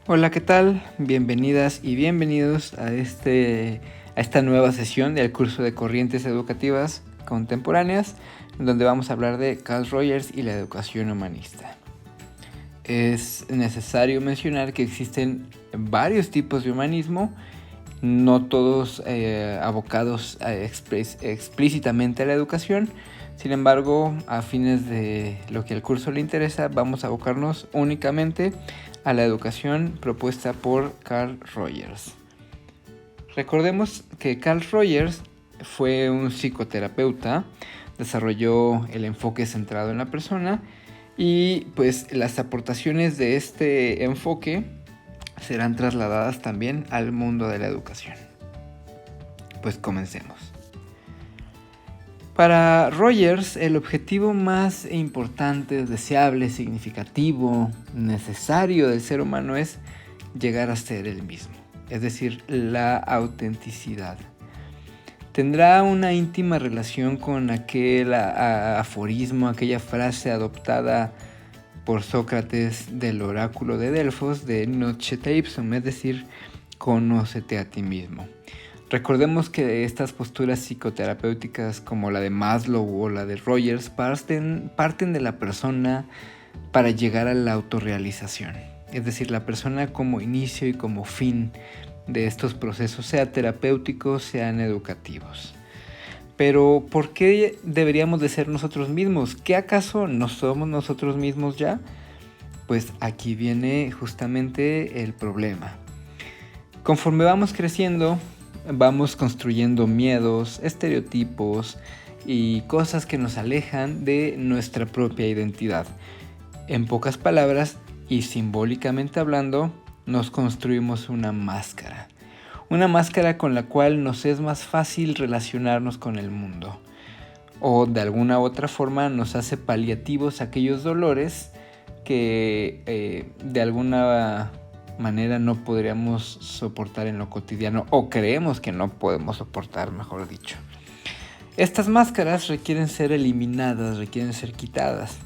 Hola, ¿qué tal? Bienvenidas y bienvenidos a esta nueva sesión del curso de Corrientes Educativas Contemporáneas, en donde vamos a hablar de Carl Rogers y la educación humanista. Es necesario mencionar que existen varios tipos de humanismo, no todos abocados explícitamente a la educación. Sin embargo, a fines de lo que al curso le interesa, vamos a abocarnos únicamente a la educación propuesta por Carl Rogers. Recordemos que Carl Rogers fue un psicoterapeuta, desarrolló el enfoque centrado en la persona y pues las aportaciones de este enfoque serán trasladadas también al mundo de la educación. Pues comencemos. Para Rogers, el objetivo más importante, deseable, significativo, necesario del ser humano es llegar a ser el mismo, es decir, la autenticidad. Tendrá una íntima relación con aquel aforismo, aquella frase adoptada por Sócrates del oráculo de Delfos de Noche te ipsum, es decir, conócete a ti mismo. Recordemos que estas posturas psicoterapéuticas como la de Maslow o la de Rogers parten de la persona para llegar a la autorrealización. Es decir, la persona como inicio y como fin de estos procesos, sea terapéuticos, sean educativos. Pero ¿por qué deberíamos de ser nosotros mismos? ¿Qué acaso no somos nosotros mismos ya? Pues aquí viene justamente el problema. Conforme vamos creciendo, vamos construyendo miedos, estereotipos y cosas que nos alejan de nuestra propia identidad. En pocas palabras y simbólicamente hablando, nos construimos una máscara con la cual nos es más fácil relacionarnos con el mundo, o de alguna u otra forma nos hace paliativos aquellos dolores que de alguna manera no podríamos soportar en lo cotidiano, o creemos que no podemos soportar, mejor dicho. Estas máscaras requieren ser eliminadas, requieren ser quitadas.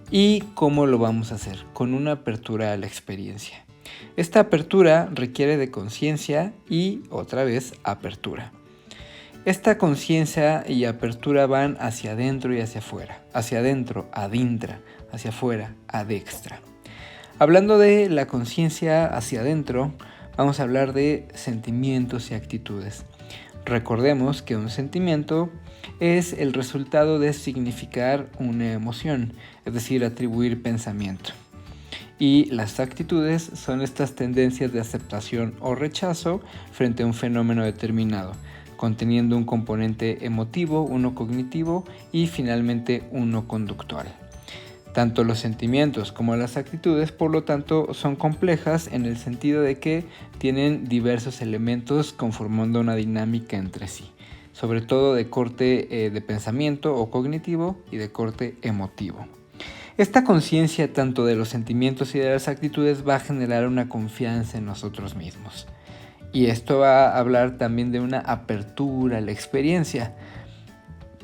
¿Y cómo lo vamos a hacer? Con una apertura a la experiencia. Esta apertura requiere de conciencia y, otra vez, apertura. Esta conciencia y apertura van hacia adentro y hacia afuera. Hacia adentro, adintra, hacia afuera, adextra. Hablando de la conciencia hacia adentro, vamos a hablar de sentimientos y actitudes. Recordemos que un sentimiento es el resultado de significar una emoción, es decir, atribuir pensamiento. Y las actitudes son estas tendencias de aceptación o rechazo frente a un fenómeno determinado, conteniendo un componente emotivo, uno cognitivo y finalmente uno conductual. Tanto los sentimientos como las actitudes, por lo tanto, son complejas en el sentido de que tienen diversos elementos conformando una dinámica entre sí, sobre todo de corte de pensamiento o cognitivo y de corte emotivo. Esta conciencia tanto de los sentimientos y de las actitudes va a generar una confianza en nosotros mismos. Y esto va a hablar también de una apertura a la experiencia.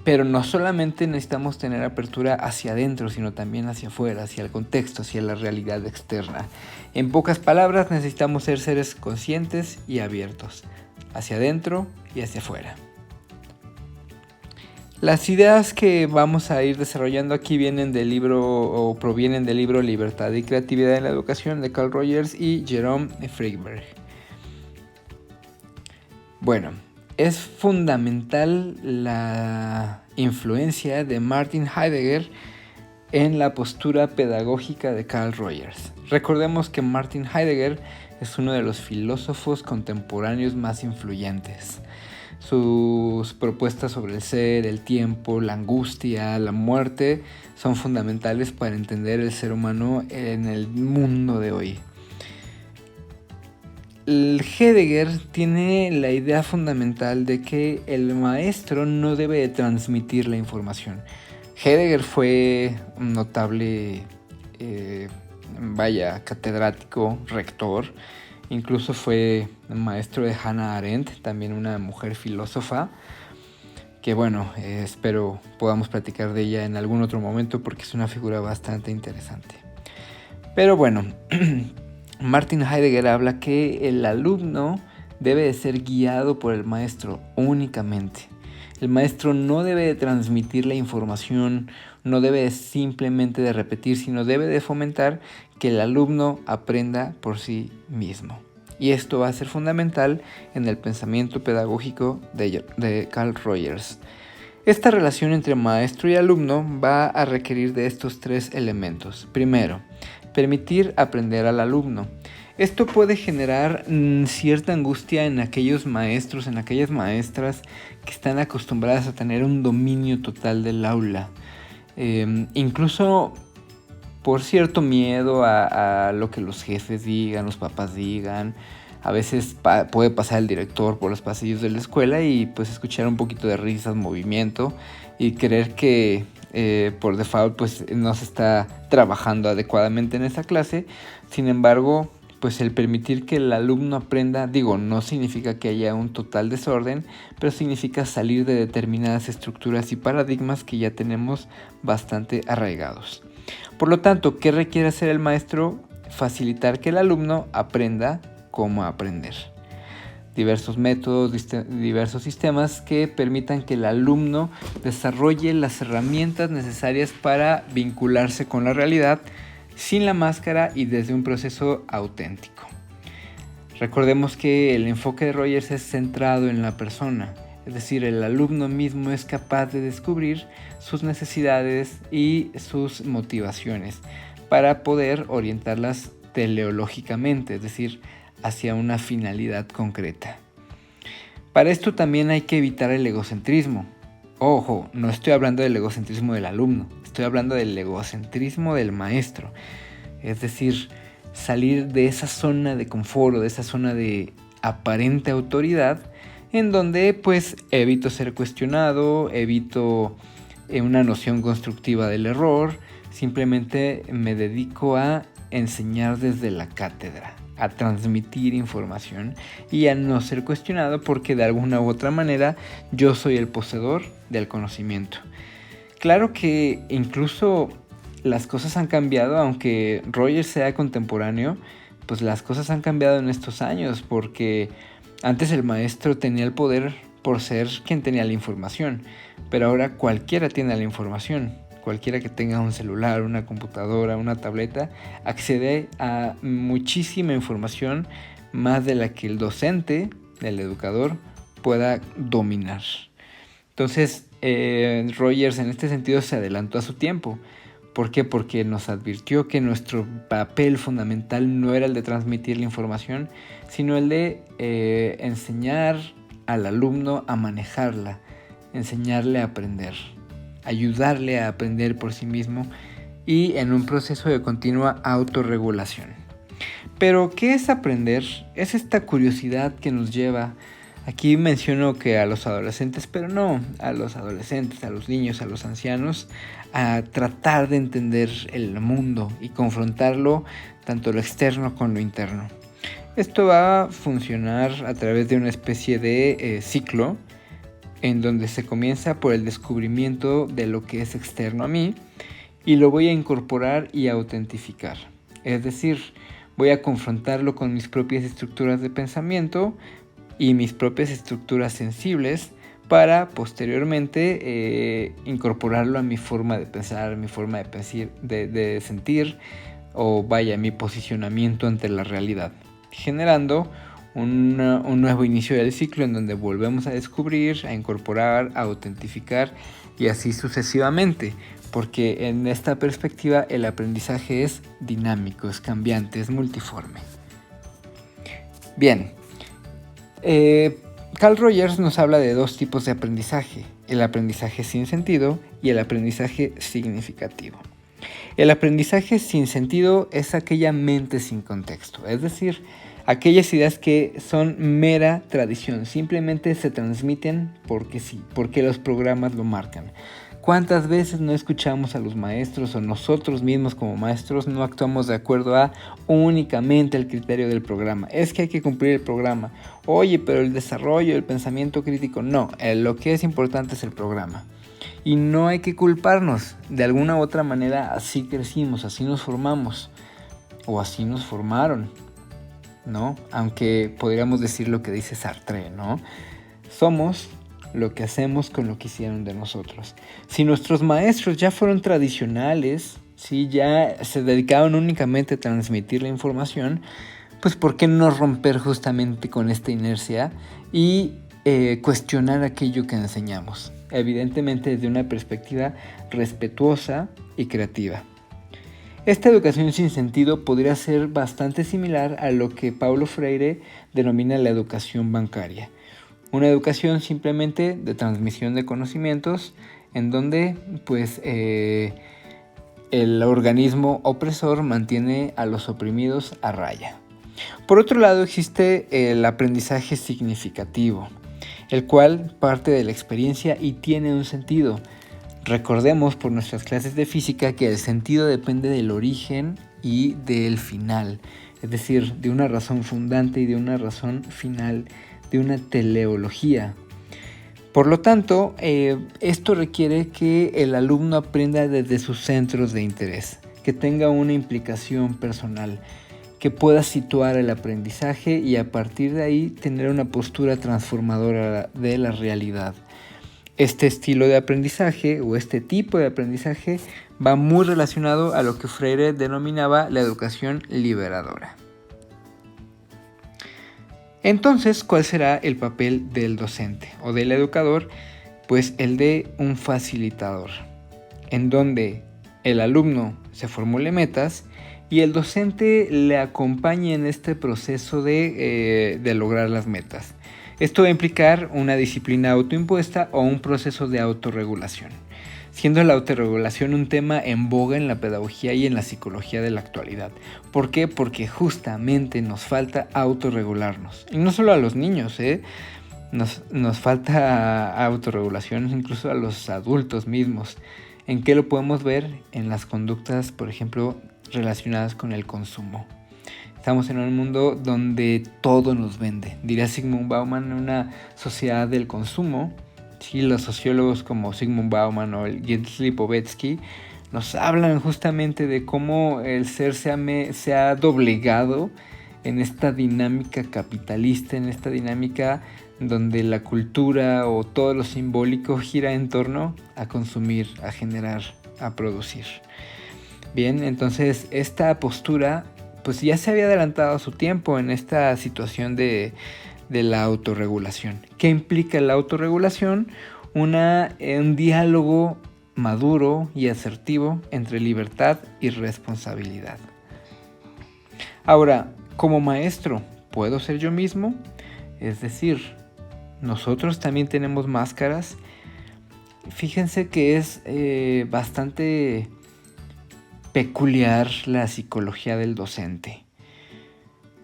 Pero no solamente necesitamos tener apertura hacia adentro, sino también hacia afuera, hacia el contexto, hacia la realidad externa. En pocas palabras, necesitamos ser seres conscientes y abiertos, hacia adentro y hacia afuera. Las ideas que vamos a ir desarrollando aquí vienen del libro o provienen del libro Libertad y Creatividad en la Educación de Carl Rogers y Jerome Friedberg. Bueno, es fundamental la influencia de Martin Heidegger en la postura pedagógica de Carl Rogers. Recordemos que Martin Heidegger es uno de los filósofos contemporáneos más influyentes. Sus propuestas sobre el ser, el tiempo, la angustia, la muerte son fundamentales para entender el ser humano en el mundo de hoy. El Heidegger tiene la idea fundamental de que el maestro no debe de transmitir la información. Heidegger fue un notable, catedrático, rector. Incluso fue maestro de Hannah Arendt, también una mujer filósofa, que espero podamos platicar de ella en algún otro momento porque es una figura bastante interesante. Pero bueno, Martin Heidegger habla que el alumno debe de ser guiado por el maestro únicamente. El maestro no debe de transmitir la información, no debe simplemente de repetir, sino debe de fomentar que el alumno aprenda por sí mismo. Y esto va a ser fundamental en el pensamiento pedagógico de Carl Rogers. Esta relación entre maestro y alumno va a requerir de estos 3 elementos. Primero, permitir aprender al alumno. Esto puede generar cierta angustia en aquellos maestros, en aquellas maestras que están acostumbradas a tener un dominio total del aula. Incluso por cierto miedo a lo que los jefes digan, los papás digan. A veces puede pasar el director por los pasillos de la escuela y pues escuchar un poquito de risas, movimiento y creer que por default pues no se está trabajando adecuadamente en esa clase. Sin embargo, pues el permitir que el alumno aprenda, no significa que haya un total desorden, pero significa salir de determinadas estructuras y paradigmas que ya tenemos bastante arraigados. Por lo tanto, ¿qué requiere hacer el maestro? Facilitar que el alumno aprenda cómo aprender. Diversos métodos, diversos sistemas que permitan que el alumno desarrolle las herramientas necesarias para vincularse con la realidad sin la máscara y desde un proceso auténtico. Recordemos que el enfoque de Rogers es centrado en la persona, es decir, el alumno mismo es capaz de descubrir sus necesidades y sus motivaciones para poder orientarlas teleológicamente, es decir, hacia una finalidad concreta. Para esto también hay que evitar el egocentrismo. Ojo, no estoy hablando del egocentrismo del alumno, estoy hablando del egocentrismo del maestro. Es decir, salir de esa zona de confort o de esa zona de aparente autoridad en donde pues evito ser cuestionado, evito una noción constructiva del error, simplemente me dedico a enseñar desde la cátedra, a transmitir información y a no ser cuestionado porque de alguna u otra manera yo soy el poseedor del conocimiento. Claro que incluso las cosas han cambiado, aunque Rogers sea contemporáneo, pues las cosas han cambiado en estos años porque antes el maestro tenía el poder por ser quien tenía la información, pero ahora cualquiera tiene la información. Cualquiera que tenga un celular, una computadora, una tableta, accede a muchísima información, más de la que el docente, el educador, pueda dominar. Entonces, Rogers en este sentido se adelantó a su tiempo. ¿Por qué? Porque nos advirtió que nuestro papel fundamental no era el de transmitir la información, sino el de enseñar al alumno a manejarla, enseñarle a aprender, ayudarle a aprender por sí mismo y en un proceso de continua autorregulación. Pero, ¿qué es aprender? Es esta curiosidad que nos lleva. Aquí menciono que a los adolescentes, pero no a los adolescentes, a los niños, a los ancianos, a tratar de entender el mundo y confrontarlo, tanto lo externo con lo interno. Esto va a funcionar a través de una especie de ciclo en donde se comienza por el descubrimiento de lo que es externo a mí y lo voy a incorporar y autentificar. Es decir, voy a confrontarlo con mis propias estructuras de pensamiento y mis propias estructuras sensibles para posteriormente incorporarlo a mi forma de pensar, mi forma de sentir o mi posicionamiento ante la realidad, generando un nuevo inicio del ciclo en donde volvemos a descubrir, a incorporar, a autentificar y así sucesivamente, porque en esta perspectiva el aprendizaje es dinámico, es cambiante, es multiforme. Bien, Carl Rogers nos habla de 2 tipos de aprendizaje, el aprendizaje sin sentido y el aprendizaje significativo. El aprendizaje sin sentido es aquella mente sin contexto, es decir, aquellas ideas que son mera tradición, simplemente se transmiten porque sí, porque los programas lo marcan. ¿Cuántas veces no escuchamos a los maestros o nosotros mismos como maestros no actuamos de acuerdo a únicamente el criterio del programa? Es que hay que cumplir el programa. Oye, pero el desarrollo, el pensamiento crítico, no. Lo que es importante es el programa. Y no hay que culparnos. De alguna u otra manera así crecimos, así nos formamos o así nos formaron. ¿no? Aunque podríamos decir lo que dice Sartre, ¿no? Somos lo que hacemos con lo que hicieron de nosotros. Si nuestros maestros ya fueron tradicionales, si ya se dedicaban únicamente a transmitir la información, pues ¿por qué no romper justamente con esta inercia y cuestionar aquello que enseñamos? Evidentemente desde una perspectiva respetuosa y creativa. Esta educación sin sentido podría ser bastante similar a lo que Paulo Freire denomina la educación bancaria. Una educación simplemente de transmisión de conocimientos en donde pues el organismo opresor mantiene a los oprimidos a raya. Por otro lado existe el aprendizaje significativo, el cual parte de la experiencia y tiene un sentido. Recordemos por nuestras clases de física que el sentido depende del origen y del final, es decir, de una razón fundante y de una razón final, de una teleología. Por lo tanto, esto requiere que el alumno aprenda desde sus centros de interés, que tenga una implicación personal, que pueda situar el aprendizaje y a partir de ahí tener una postura transformadora de la realidad. Este estilo de aprendizaje o este tipo de aprendizaje va muy relacionado a lo que Freire denominaba la educación liberadora. Entonces, ¿cuál será el papel del docente o del educador? Pues el de un facilitador, en donde el alumno se formule metas y el docente le acompañe en este proceso de lograr las metas. Esto va a implicar una disciplina autoimpuesta o un proceso de autorregulación, siendo la autorregulación un tema en boga en la pedagogía y en la psicología de la actualidad. ¿Por qué? Porque justamente nos falta autorregularnos. Y no solo a los niños, nos falta autorregulación incluso a los adultos mismos. ¿En qué lo podemos ver? En las conductas, por ejemplo, relacionadas con el consumo. Estamos en un mundo donde todo nos vende. Diría Zygmunt Bauman, en una sociedad del consumo. Sí, los sociólogos como Zygmunt Bauman o Gerd Lipovetsky nos hablan justamente de cómo el ser se ha doblegado en esta dinámica capitalista, en esta dinámica donde la cultura o todo lo simbólico gira en torno a consumir, a generar, a producir. Bien, entonces esta postura pues ya se había adelantado a su tiempo en esta situación de la autorregulación. ¿Qué implica la autorregulación? Un diálogo maduro y asertivo entre libertad y responsabilidad. Ahora, como maestro, ¿puedo ser yo mismo? Es decir, nosotros también tenemos máscaras. Fíjense que es bastante peculiar la psicología del docente.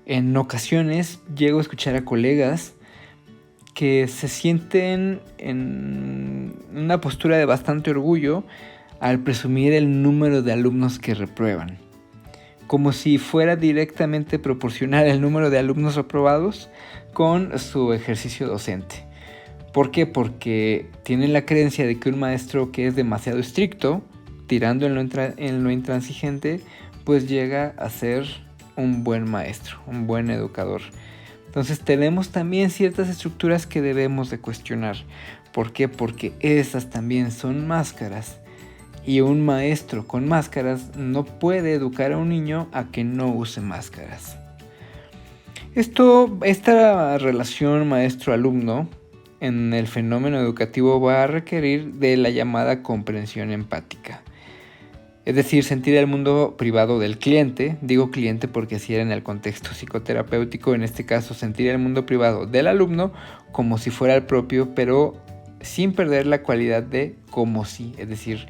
En ocasiones llego a escuchar a colegas que se sienten en una postura de bastante orgullo al presumir el número de alumnos que reprueban, como si fuera directamente proporcional el número de alumnos reprobados con su ejercicio docente. ¿Por qué? Porque tienen la creencia de que un maestro que es demasiado estricto, tirando en lo intransigente, pues llega a ser un buen maestro, un buen educador. Entonces tenemos también ciertas estructuras que debemos de cuestionar. ¿Por qué? Porque esas también son máscaras. Y un maestro con máscaras no puede educar a un niño a que no use máscaras. Esta relación maestro-alumno en el fenómeno educativo va a requerir de la llamada comprensión empática. Es decir, sentir el mundo privado del cliente, digo cliente porque así era en el contexto psicoterapéutico, en este caso sentir el mundo privado del alumno como si fuera el propio, pero sin perder la cualidad de como si, es decir,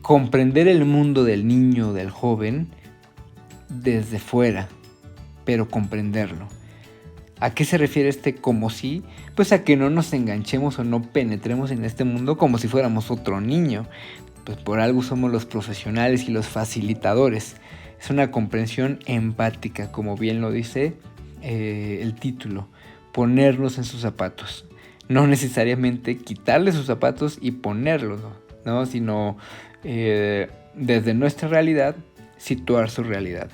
comprender el mundo del niño, del joven, desde fuera, pero comprenderlo. ¿A qué se refiere este como si? Pues a que no nos enganchemos o no penetremos en este mundo como si fuéramos otro niño. Pues por algo somos los profesionales y los facilitadores. Es una comprensión empática, como bien lo dice el título. Ponernos en sus zapatos. No necesariamente quitarle sus zapatos y ponerlos, ¿no? Sino desde nuestra realidad, situar su realidad.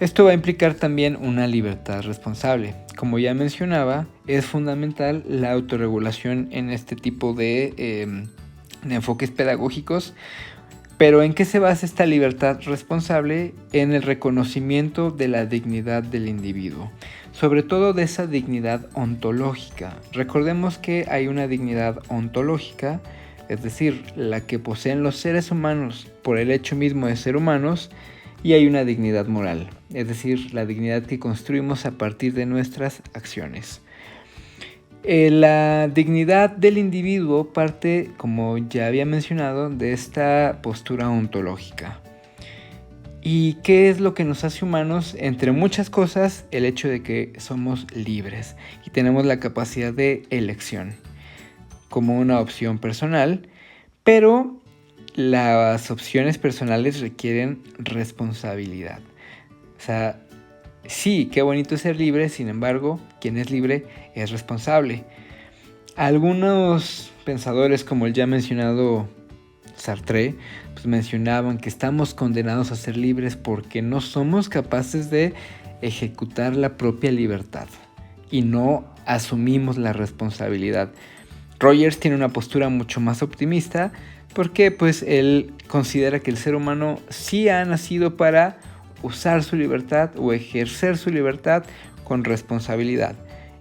Esto va a implicar también una libertad responsable. Como ya mencionaba, es fundamental la autorregulación en este tipo de enfoques pedagógicos. Pero ¿en qué se basa esta libertad responsable? En el reconocimiento de la dignidad del individuo, sobre todo de esa dignidad ontológica. Recordemos que hay una dignidad ontológica, es decir, la que poseen los seres humanos por el hecho mismo de ser humanos, y hay una dignidad moral, es decir, la dignidad que construimos a partir de nuestras acciones. La dignidad del individuo parte, como ya había mencionado, de esta postura ontológica. ¿Y qué es lo que nos hace humanos? Entre muchas cosas, el hecho de que somos libres y tenemos la capacidad de elección como una opción personal, pero las opciones personales requieren responsabilidad. O sea, sí, qué bonito es ser libre, sin embargo, quien es libre es responsable. Algunos pensadores, como el ya mencionado Sartre, pues mencionaban que estamos condenados a ser libres porque no somos capaces de ejecutar la propia libertad y no asumimos la responsabilidad. Rogers tiene una postura mucho más optimista porque pues él considera que el ser humano sí ha nacido para usar su libertad o ejercer su libertad con responsabilidad,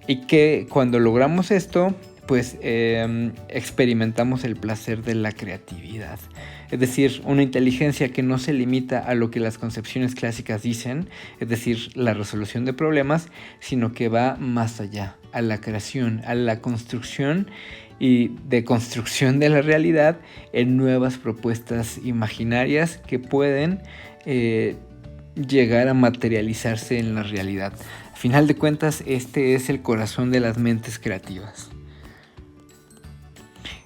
y que cuando logramos esto pues experimentamos el placer de la creatividad, es decir, una inteligencia que no se limita a lo que las concepciones clásicas dicen, es decir, la resolución de problemas, sino que va más allá, a la creación, a la construcción y de construcción de la realidad en nuevas propuestas imaginarias que pueden llegar a materializarse en la realidad. A final de cuentas, este es el corazón de las mentes creativas.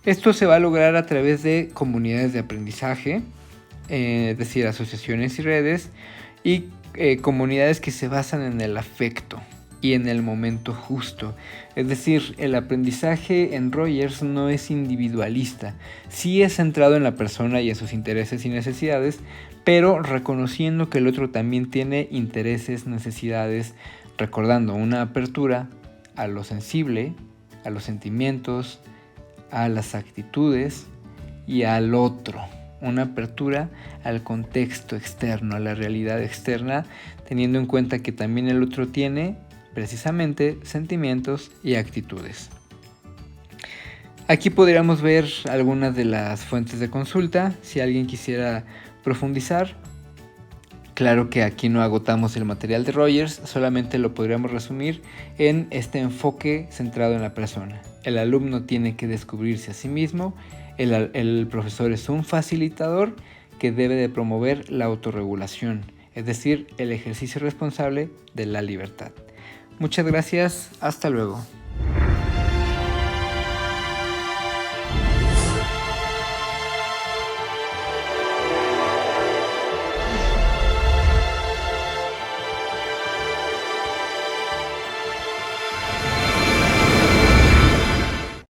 Esto se va a lograr a través de comunidades de aprendizaje, es decir, asociaciones y redes, y comunidades que se basan en el afecto y en el momento justo. Es decir, el aprendizaje en Rogers no es individualista, sí es centrado en la persona y en sus intereses y necesidades, pero reconociendo que el otro también tiene intereses, necesidades, recordando una apertura a lo sensible, a los sentimientos, a las actitudes y al otro. Una apertura al contexto externo, a la realidad externa, teniendo en cuenta que también el otro tiene precisamente sentimientos y actitudes. Aquí podríamos ver algunas de las fuentes de consulta si alguien quisiera profundizar. Claro que aquí no agotamos el material de Rogers, solamente lo podríamos resumir en este enfoque centrado en la persona. El alumno tiene que descubrirse a sí mismo, el profesor es un facilitador que debe de promover la autorregulación, es decir, el ejercicio responsable de la libertad. Muchas gracias, hasta luego.